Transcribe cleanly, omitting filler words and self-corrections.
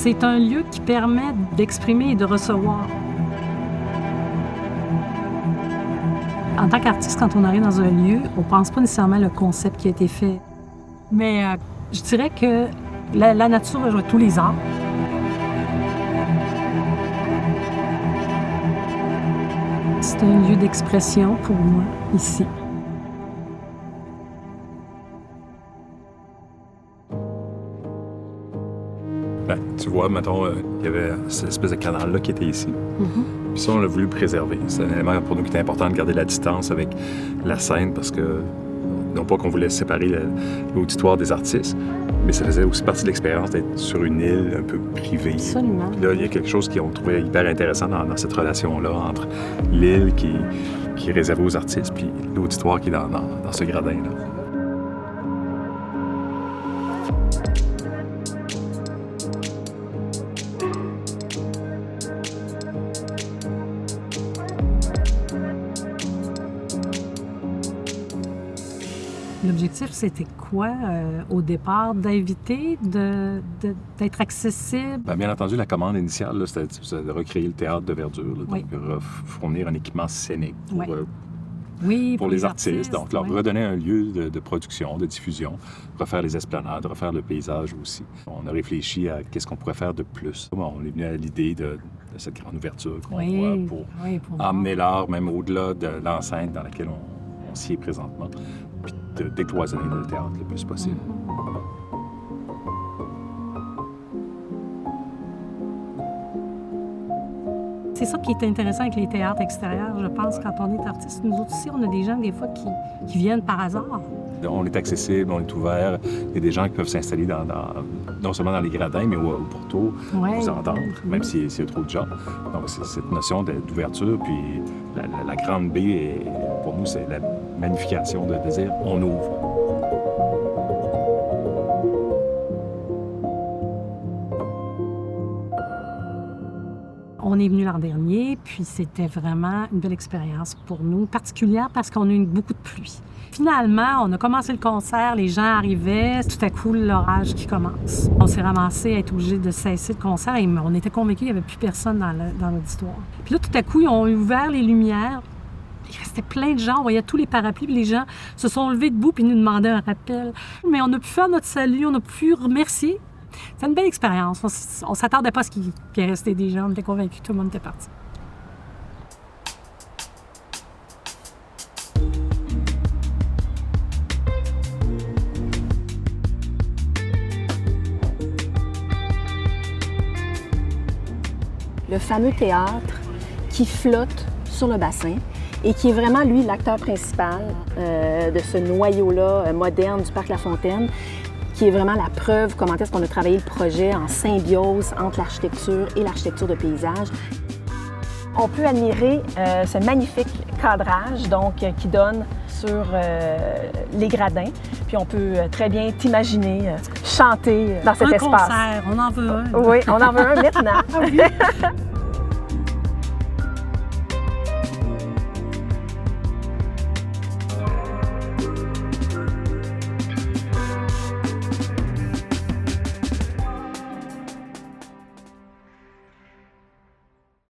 C'est un lieu qui permet d'exprimer et de recevoir. En tant qu'artiste, quand on arrive dans un lieu, on ne pense pas nécessairement le concept qui a été fait. Mais je dirais que la nature rejoint tous les arts. C'est un lieu d'expression pour moi, ici. Ben, tu vois, mettons, il y avait cette espèce de canal-là qui était ici. Puis ça, on l'a voulu préserver. C'est un élément pour nous qui était important de garder la distance avec la scène parce que, non pas qu'on voulait séparer l'auditoire des artistes, mais ça faisait aussi partie de l'expérience d'être sur une île un peu privée. Absolument. Puis là, il y a quelque chose qu'on trouvait hyper intéressant dans cette relation-là entre l'île qui est réservée aux artistes puis l'auditoire qui est dans ce gradin-là. L'objectif, c'était quoi au départ? D'éviter d'être accessible? Bien entendu, la commande initiale, là, c'était de recréer le théâtre de verdure, là, Oui. donc fournir un équipement scénique pour les artistes. Donc, leur oui. redonner un lieu de production, de diffusion, refaire les esplanades, refaire le paysage aussi. On a réfléchi à qu'est-ce qu'on pourrait faire de plus. On est venu à l'idée de cette grande ouverture qu'on voit pour emmener l'art même au-delà de l'enceinte dans laquelle on s'y est présentement, puis de décloisonner le théâtre le plus possible. C'est ça qui est intéressant avec les théâtres extérieurs, je pense, quand on est artiste. Nous autres aussi, on a des gens, des fois, qui viennent par hasard. On est accessible, on est ouvert. Il y a des gens qui peuvent s'installer non seulement dans les gradins, mais au pourtour, vous entendre, même s'il y a trop de gens. Donc, c'est cette notion d'ouverture, puis la grande baie, pour nous, c'est la magnification de dire on ouvre. On est venu l'an dernier, puis c'était vraiment une belle expérience pour nous, particulière parce qu'on a eu beaucoup de pluie. Finalement, on a commencé le concert, les gens arrivaient, tout à coup, l'orage qui commence. On s'est ramassé à être obligé de cesser le concert et on était convaincus qu'il n'y avait plus personne dans l'auditoire. Puis là, tout à coup, ils ont ouvert les lumières. Il restait plein de gens, on voyait tous les parapluies, puis les gens se sont levés debout puis nous demandaient un rappel. Mais on a pu faire notre salut, on a pu remercier. C'est une belle expérience. On ne s'attendait pas à ce qu'il restait des gens. On était convaincus que tout le monde était parti. Le fameux théâtre qui flotte sur le bassin et qui est vraiment, lui, l'acteur principal de ce noyau-là moderne du Parc La Fontaine, qui est vraiment la preuve comment est-ce qu'on a travaillé le projet en symbiose entre l'architecture et l'architecture de paysage. On peut admirer ce magnifique cadrage donc, qui donne sur les gradins. Puis on peut très bien t'imaginer chanter dans cet espace. Un concert, on en veut un. Oui, on en veut un maintenant.